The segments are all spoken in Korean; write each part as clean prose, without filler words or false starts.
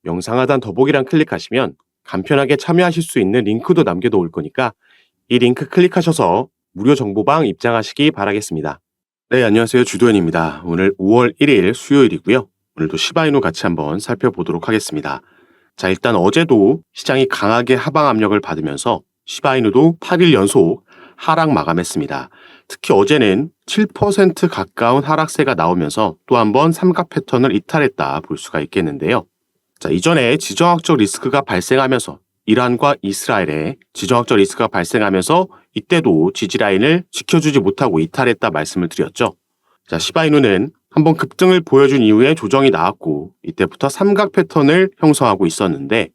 영상 하단 더보기란 클릭하시면 간편하게 참여하실 수 있는 링크도 남겨놓을 거니까 이 링크 클릭하셔서 무료 정보방 입장하시기 바라겠습니다. 네, 안녕하세요. 주도현입니다. 오늘 5월 1일 수요일이고요. 오늘도 시바이누 같이 한번 살펴보도록 하겠습니다. 자, 일단 어제도 시장이 강하게 하방 압력을 받으면서 시바이누도 8일 연속 하락 마감했습니다. 특히 어제는 7% 가까운 하락세가 나오면서 또 한 번 삼각 패턴을 이탈했다 볼 수가 있겠는데요. 자, 이전에 지정학적 리스크가 발생하면서 이란과 이스라엘에 지정학적 리스크가 발생하면서 이때도 지지라인을 지켜주지 못하고 이탈했다 말씀을 드렸죠. 자, 시바이누는 한번 급등을 보여준 이후에 조정이 나왔고 이때부터 삼각 패턴을 형성하고 있었는데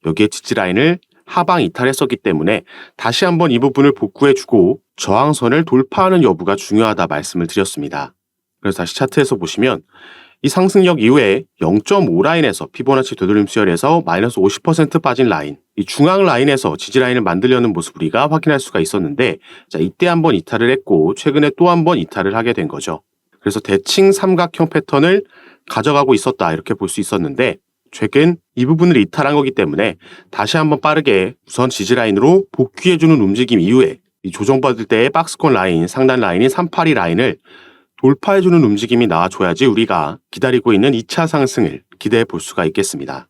여기에 지지라인을 하방 이탈했었기 때문에 다시 한번 이 부분을 복구해주고 저항선을 돌파하는 여부가 중요하다 말씀을 드렸습니다. 그래서 다시 차트에서 보시면 이 상승력 이후에 0.5라인에서 피보나치 되돌림 수열에서 마이너스 50% 빠진 라인, 이 중앙 라인에서 지지라인을 만들려는 모습을 우리가 확인할 수가 있었는데 자, 이때 한번 이탈을 했고 최근에 또 한번 이탈을 하게 된 거죠. 그래서 대칭 삼각형 패턴을 가져가고 있었다 이렇게 볼 수 있었는데 최근 이 부분을 이탈한 거기 때문에 다시 한번 빠르게 우선 지지라인으로 복귀해주는 움직임 이후에 이 조정받을 때의 박스권 라인, 상단 라인인 382 라인을 돌파해주는 움직임이 나와줘야지 우리가 기다리고 있는 2차 상승을 기대해 볼 수가 있겠습니다.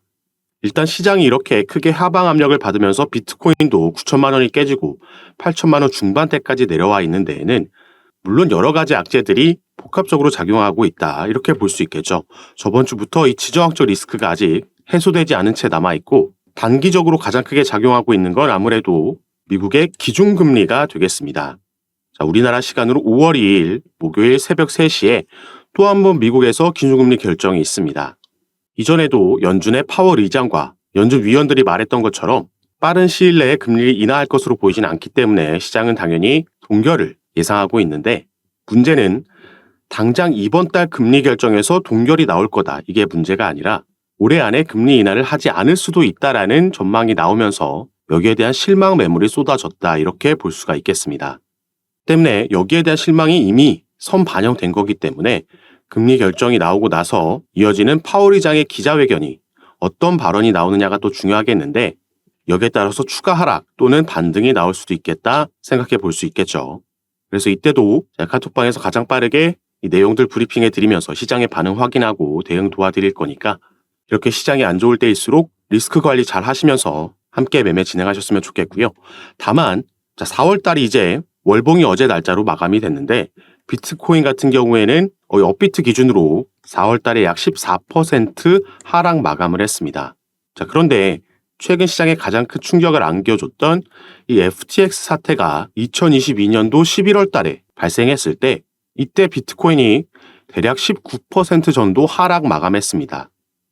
일단 시장이 이렇게 크게 하방 압력을 받으면서 비트코인도 9천만 원이 깨지고 8천만 원 중반대까지 내려와 있는 데에는 물론 여러 가지 악재들이 복합적으로 작용하고 있다 이렇게 볼 수 있겠죠. 저번 주부터 이 지정학적 리스크가 아직 해소되지 않은 채 남아있고 단기적으로 가장 크게 작용하고 있는 건 아무래도 미국의 기준금리가 되겠습니다. 자, 우리나라 시간으로 5월 2일 목요일 새벽 3시에 또 한 번 미국에서 기준금리 결정이 있습니다. 이전에도 연준의 파월 의장과 연준 위원들이 말했던 것처럼 빠른 시일 내에 금리를 인하할 것으로 보이진 않기 때문에 시장은 당연히 동결을 예상하고 있는데 문제는 당장 이번 달 금리 결정에서 동결이 나올 거다. 이게 문제가 아니라 올해 안에 금리 인하를 하지 않을 수도 있다라는 전망이 나오면서 여기에 대한 실망 매물이 쏟아졌다. 이렇게 볼 수가 있겠습니다. 때문에 여기에 대한 실망이 이미 선반영된 거기 때문에 금리 결정이 나오고 나서 이어지는 파월 의장의 기자회견이 어떤 발언이 나오느냐가 또 중요하겠는데 여기에 따라서 추가 하락 또는 반등이 나올 수도 있겠다 생각해 볼 수 있겠죠. 그래서 이때도 카톡방에서 가장 빠르게 이 내용들 브리핑해 드리면서 시장의 반응 확인하고 대응 도와드릴 거니까 이렇게 시장이 안 좋을 때일수록 리스크 관리 잘 하시면서 함께 매매 진행하셨으면 좋겠고요. 다만 4월 달이 이제 월봉이 어제 날짜로 마감이 됐는데 비트코인 같은 경우에는 업비트 기준으로 4월 달에 약 14% 하락 마감을 했습니다. 자, 그런데 최근 시장에 가장 큰 충격을 안겨줬던 이 FTX 사태가 2022년도 11월 달에 발생했을 때 이때 비트코인이 대략 19% 정도 하락 마감했습니다.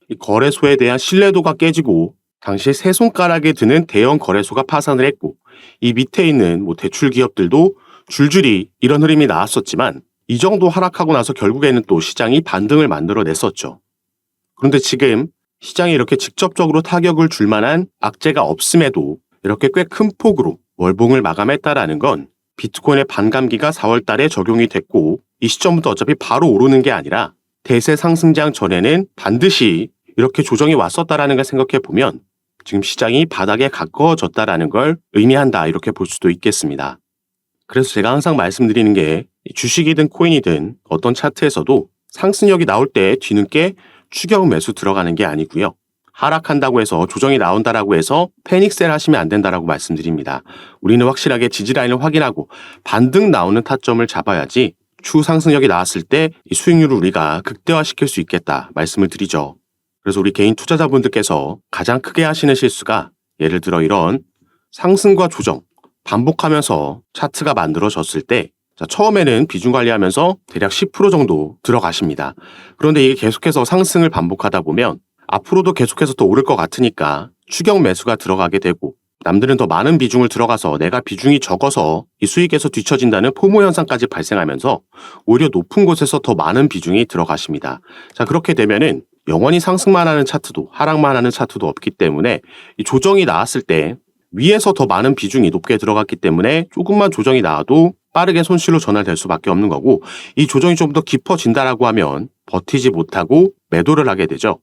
이 거래소에 대한 신뢰도가 깨지고 당시 세 손가락에 드는 대형 거래소가 파산을 했고 이 밑에 있는 대출 기업들도 줄줄이 이런 흐름이 나왔었지만 이 정도 하락하고 나서 결국에는 또 시장이 반등을 만들어냈었죠. 그런데 지금 시장이 이렇게 직접적으로 타격을 줄 만한 악재가 없음에도 이렇게 꽤 큰 폭으로 월봉을 마감했다라는 건 비트코인의 반감기가 4월 달에 적용이 됐고 이 시점부터 어차피 바로 오르는 게 아니라 대세 상승장 전에는 반드시 이렇게 조정이 왔었다라는 걸 생각해 보면 지금 시장이 바닥에 가까워졌다라는 걸 의미한다 이렇게 볼 수도 있겠습니다. 그래서 제가 항상 말씀드리는 게 주식이든 코인이든 어떤 차트에서도 상승력이 나올 때 뒤늦게 추격 매수 들어가는 게 아니고요. 하락한다고 해서 조정이 나온다라고 해서 패닉셀 하시면 안 된다라고 말씀드립니다. 우리는 확실하게 지지라인을 확인하고 반등 나오는 타점을 잡아야지 추 상승력이 나왔을 때 이 수익률을 우리가 극대화시킬 수 있겠다 말씀을 드리죠. 그래서 우리 개인 투자자분들께서 가장 크게 하시는 실수가 예를 들어 이런 상승과 조정 반복하면서 차트가 만들어졌을 때 처음에는 비중 관리하면서 대략 10% 정도 들어가십니다. 그런데 이게 계속해서 상승을 반복하다 보면 앞으로도 계속해서 더 오를 것 같으니까 추격 매수가 들어가게 되고 남들은 더 많은 비중을 들어가서 내가 비중이 적어서 이 수익에서 뒤처진다는 포모 현상까지 발생하면서 오히려 높은 곳에서 더 많은 비중이 들어가십니다. 자, 그렇게 되면은 영원히 상승만 하는 차트도 하락만 하는 차트도 없기 때문에 이 조정이 나왔을 때 위에서 더 많은 비중이 높게 들어갔기 때문에 조금만 조정이 나와도 빠르게 손실로 전환될 수밖에 없는 거고 이 조정이 좀 더 깊어진다라고 하면 버티지 못하고 매도를 하게 되죠.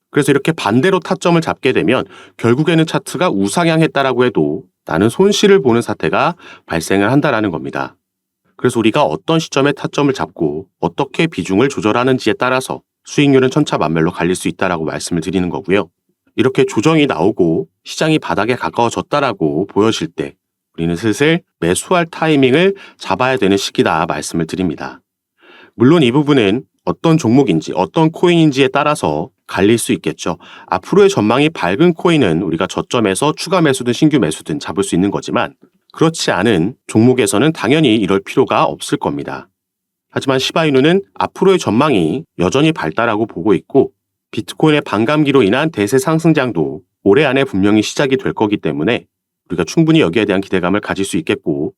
그래서 이렇게 반대로 타점을 잡게 되면 결국에는 차트가 우상향했다라고 해도 나는 손실을 보는 사태가 발생을 한다라는 겁니다. 그래서 우리가 어떤 시점에 타점을 잡고 어떻게 비중을 조절하는지에 따라서 수익률은 천차만별로 갈릴 수 있다라고 말씀을 드리는 거고요. 이렇게 조정이 나오고 시장이 바닥에 가까워졌다라고 보여질 때 우리는 슬슬 매수할 타이밍을 잡아야 되는 시기다 말씀을 드립니다. 물론 이 부분은 어떤 종목인지 어떤 코인인지에 따라서 갈릴 수 있겠죠. 앞으로의 전망이 밝은 코인은 우리가 저점에서 추가 매수든 신규 매수든 잡을 수 있는 거지만 그렇지 않은 종목에서는 당연히 이럴 필요가 없을 겁니다. 하지만 시바이누는 앞으로의 전망이 여전히 밝다라고 보고 있고 비트코인의 반감기로 인한 대세 상승장도 올해 안에 분명히 시작이 될 거기 때문에 우리가 충분히 여기에 대한 기대감을 가질 수 있겠고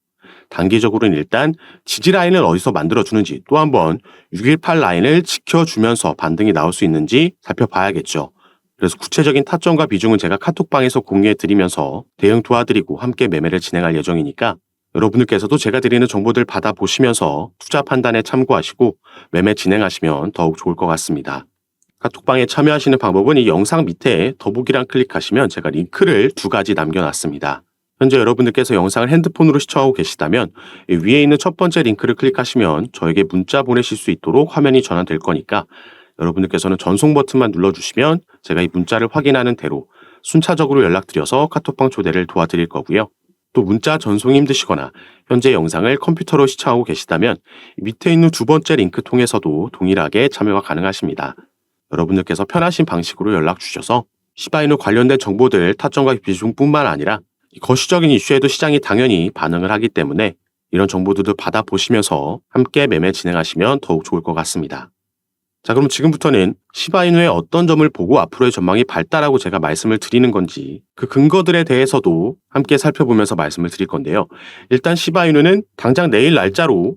단기적으로는 일단 지지 라인을 어디서 만들어주는지 또 한번 618 라인을 지켜주면서 반등이 나올 수 있는지 살펴봐야겠죠. 그래서 구체적인 타점과 비중은 제가 카톡방에서 공유해드리면서 대응 도와드리고 함께 매매를 진행할 예정이니까 여러분들께서도 제가 드리는 정보들 받아보시면서 투자 판단에 참고하시고 매매 진행하시면 더욱 좋을 것 같습니다. 카톡방에 참여하시는 방법은 이 영상 밑에 더보기란 클릭하시면 제가 링크를 2가지 남겨놨습니다. 현재 여러분들께서 영상을 핸드폰으로 시청하고 계시다면 위에 있는 첫 번째 링크를 클릭하시면 저에게 문자 보내실 수 있도록 화면이 전환될 거니까 여러분들께서는 전송 버튼만 눌러주시면 제가 이 문자를 확인하는 대로 순차적으로 연락드려서 카톡방 초대를 도와드릴 거고요. 또 문자 전송이 힘드시거나 현재 영상을 컴퓨터로 시청하고 계시다면 밑에 있는 2번째 링크 통해서도 동일하게 참여가 가능하십니다. 여러분들께서 편하신 방식으로 연락 주셔서 시바이누 관련된 정보들 타점과 비중뿐만 아니라 거시적인 이슈에도 시장이 당연히 반응을 하기 때문에 이런 정보들도 받아보시면서 함께 매매 진행하시면 더욱 좋을 것 같습니다. 자, 그럼 지금부터는 시바이누의 어떤 점을 보고 앞으로의 전망이 밝다라고 제가 말씀을 드리는 건지 그 근거들에 대해서도 함께 살펴보면서 말씀을 드릴 건데요. 일단 시바이누는 당장 내일 날짜로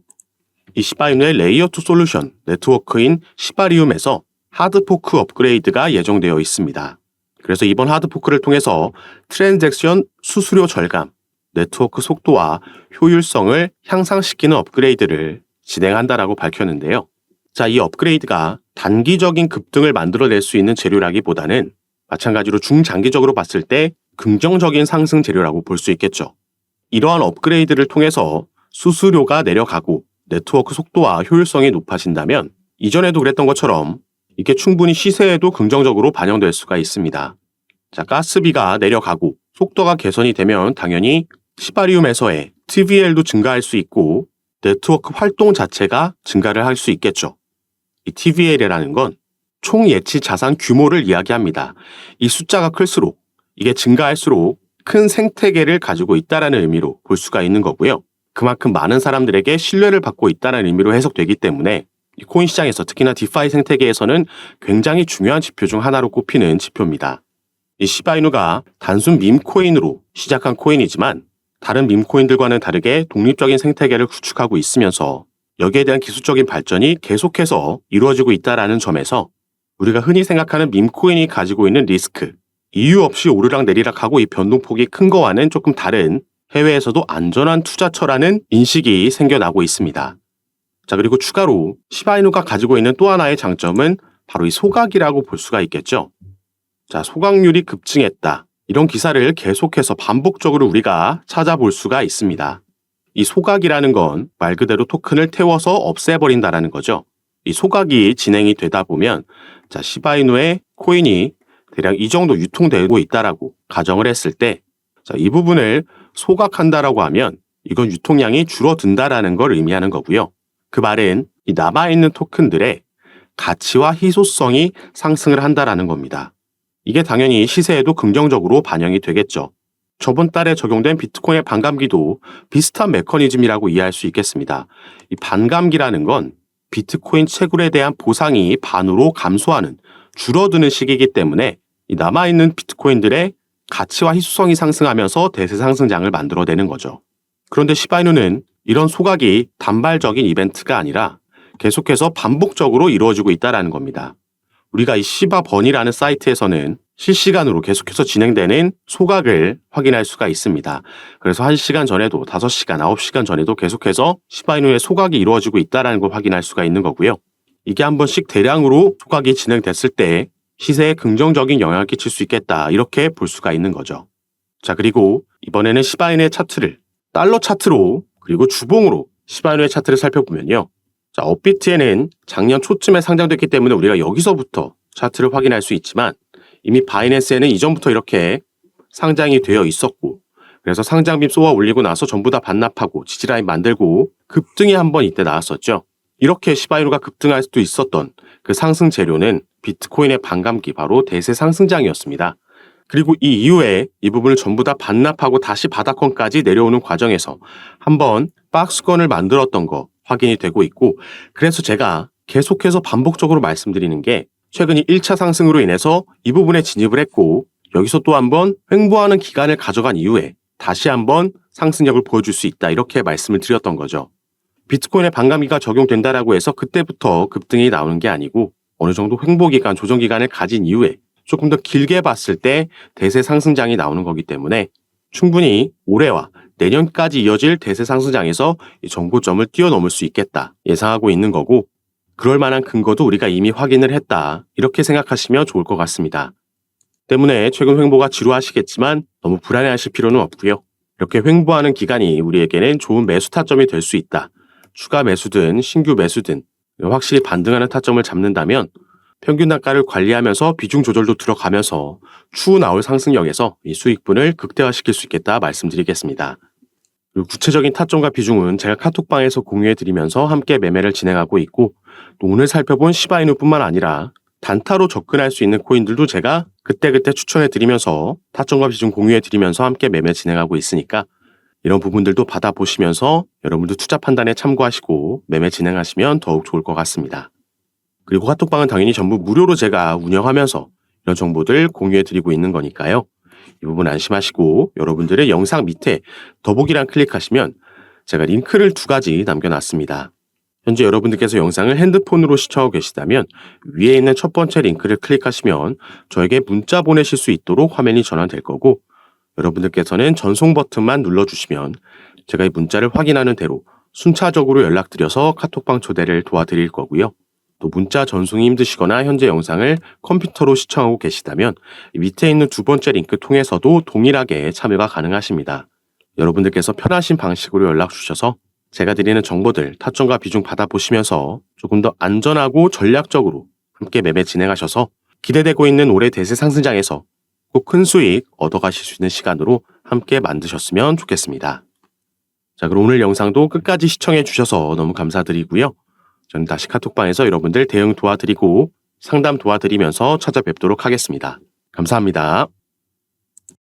이 시바이누의 레이어2 솔루션 네트워크인 시바리움에서 하드포크 업그레이드가 예정되어 있습니다. 그래서 이번 하드포크를 통해서 트랜잭션 수수료 절감, 네트워크 속도와 효율성을 향상시키는 업그레이드를 진행한다라고 밝혔는데요. 자, 이 업그레이드가 단기적인 급등을 만들어낼 수 있는 재료라기보다는 마찬가지로 중장기적으로 봤을 때 긍정적인 상승 재료라고 볼 수 있겠죠. 이러한 업그레이드를 통해서 수수료가 내려가고 네트워크 속도와 효율성이 높아진다면 이전에도 그랬던 것처럼 이게 충분히 시세에도 긍정적으로 반영될 수가 있습니다. 자, 가스비가 내려가고 속도가 개선이 되면 당연히 시바리움에서의 TVL도 증가할 수 있고 네트워크 활동 자체가 증가를 할 수 있겠죠. 이 TVL이라는 건 총 예치 자산 규모를 이야기합니다. 이 숫자가 클수록 이게 증가할수록 큰 생태계를 가지고 있다는 의미로 볼 수가 있는 거고요. 그만큼 많은 사람들에게 신뢰를 받고 있다는 의미로 해석되기 때문에 이 코인 시장에서 특히나 디파이 생태계에서는 굉장히 중요한 지표 중 하나로 꼽히는 지표입니다. 이 시바이누가 단순 밈코인으로 시작한 코인이지만 다른 밈코인들과는 다르게 독립적인 생태계를 구축하고 있으면서 여기에 대한 기술적인 발전이 계속해서 이루어지고 있다는 점에서 우리가 흔히 생각하는 밈코인이 가지고 있는 리스크, 이유 없이 오르락 내리락하고 이 변동폭이 큰 거와는 조금 다른 해외에서도 안전한 투자처라는 인식이 생겨나고 있습니다. 자, 그리고 추가로 시바이누가 가지고 있는 또 하나의 장점은 바로 이 소각이라고 볼 수가 있겠죠. 자, 소각률이 급증했다. 이런 기사를 계속해서 반복적으로 우리가 찾아볼 수가 있습니다. 이 소각이라는 건 말 그대로 토큰을 태워서 없애버린다라는 거죠. 이 소각이 진행이 되다 보면 자, 시바이누의 코인이 대략 이 정도 유통되고 있다라고 가정을 했을 때 자, 이 부분을 소각한다라고 하면 이건 유통량이 줄어든다라는 걸 의미하는 거고요. 그 말은 이 남아있는 토큰들의 가치와 희소성이 상승을 한다라는 겁니다. 이게 당연히 시세에도 긍정적으로 반영이 되겠죠. 저번 달에 적용된 비트코인의 반감기도 비슷한 메커니즘이라고 이해할 수 있겠습니다. 이 반감기라는 건 비트코인 채굴에 대한 보상이 반으로 감소하는, 줄어드는 시기이기 때문에 이 남아있는 비트코인들의 가치와 희소성이 상승하면서 대세 상승장을 만들어내는 거죠. 그런데 시바이누는 이런 소각이 단발적인 이벤트가 아니라 계속해서 반복적으로 이루어지고 있다는 겁니다. 우리가 이 시바버니라는 사이트에서는 실시간으로 계속해서 진행되는 소각을 확인할 수가 있습니다. 그래서 1시간 전에도 5시간, 9시간 전에도 계속해서 시바이누의 소각이 이루어지고 있다는 걸 확인할 수가 있는 거고요. 이게 한 번씩 대량으로 소각이 진행됐을 때 시세에 긍정적인 영향을 끼칠 수 있겠다. 이렇게 볼 수가 있는 거죠. 자, 그리고 이번에는 시바이누의 차트를 달러 차트로 그리고 주봉으로 시바이누의 차트를 살펴보면요. 자, 업비트에는 작년 초쯤에 상장됐기 때문에 우리가 여기서부터 차트를 확인할 수 있지만 이미 바이낸스에는 이전부터 이렇게 상장이 되어 있었고 그래서 상장빔 쏘아 올리고 나서 전부 다 반납하고 지지라인 만들고 급등이 한번 이때 나왔었죠. 이렇게 시바이누가 급등할 수도 있었던 그 상승 재료는 비트코인의 반감기 바로 대세 상승장이었습니다. 그리고 이 이후에 이 부분을 전부 다 반납하고 다시 바닥권까지 내려오는 과정에서 한번 박스권을 만들었던 거 확인이 되고 있고 그래서 제가 계속해서 반복적으로 말씀드리는 게 최근 이 1차 상승으로 인해서 이 부분에 진입을 했고 여기서 또 한번 횡보하는 기간을 가져간 이후에 다시 한번 상승력을 보여줄 수 있다 이렇게 말씀을 드렸던 거죠. 비트코인의 반감기가 적용된다라고 해서 그때부터 급등이 나오는 게 아니고 어느 정도 횡보 기간, 조정 기간을 가진 이후에 조금 더 길게 봤을 때 대세 상승장이 나오는 거기 때문에 충분히 올해와 내년까지 이어질 대세 상승장에서 이 정고점을 뛰어넘을 수 있겠다 예상하고 있는 거고 그럴 만한 근거도 우리가 이미 확인을 했다 이렇게 생각하시면 좋을 것 같습니다. 때문에 최근 횡보가 지루하시겠지만 너무 불안해하실 필요는 없고요. 이렇게 횡보하는 기간이 우리에게는 좋은 매수 타점이 될 수 있다. 추가 매수든 신규 매수든 확실히 반등하는 타점을 잡는다면 평균 단가를 관리하면서 비중 조절도 들어가면서 추후 나올 상승력에서 이 수익분을 극대화시킬 수 있겠다 말씀드리겠습니다. 그리고 구체적인 타점과 비중은 제가 카톡방에서 공유해드리면서 함께 매매를 진행하고 있고 또 오늘 살펴본 시바이누뿐만 아니라 단타로 접근할 수 있는 코인들도 제가 그때그때 추천해드리면서 타점과 비중 공유해드리면서 함께 매매 진행하고 있으니까 이런 부분들도 받아보시면서 여러분도 투자 판단에 참고하시고 매매 진행하시면 더욱 좋을 것 같습니다. 그리고 카톡방은 당연히 전부 무료로 제가 운영하면서 이런 정보들 공유해드리고 있는 거니까요. 이 부분 안심하시고 여러분들의 영상 밑에 더보기란 클릭하시면 제가 링크를 2가지 남겨놨습니다. 현재 여러분들께서 영상을 핸드폰으로 시청하고 계시다면 위에 있는 첫 번째 링크를 클릭하시면 저에게 문자 보내실 수 있도록 화면이 전환될 거고 여러분들께서는 전송 버튼만 눌러주시면 제가 이 문자를 확인하는 대로 순차적으로 연락드려서 카톡방 초대를 도와드릴 거고요. 또 문자 전송이 힘드시거나 현재 영상을 컴퓨터로 시청하고 계시다면 밑에 있는 2번째 링크 통해서도 동일하게 참여가 가능하십니다. 여러분들께서 편하신 방식으로 연락 주셔서 제가 드리는 정보들 타점과 비중 받아보시면서 조금 더 안전하고 전략적으로 함께 매매 진행하셔서 기대되고 있는 올해 대세 상승장에서 꼭 큰 수익 얻어가실 수 있는 시간으로 함께 만드셨으면 좋겠습니다. 자, 그럼 오늘 영상도 끝까지 시청해 주셔서 너무 감사드리고요. 저는 다시 카톡방에서 여러분들 대응 도와드리고 상담 도와드리면서 찾아뵙도록 하겠습니다. 감사합니다.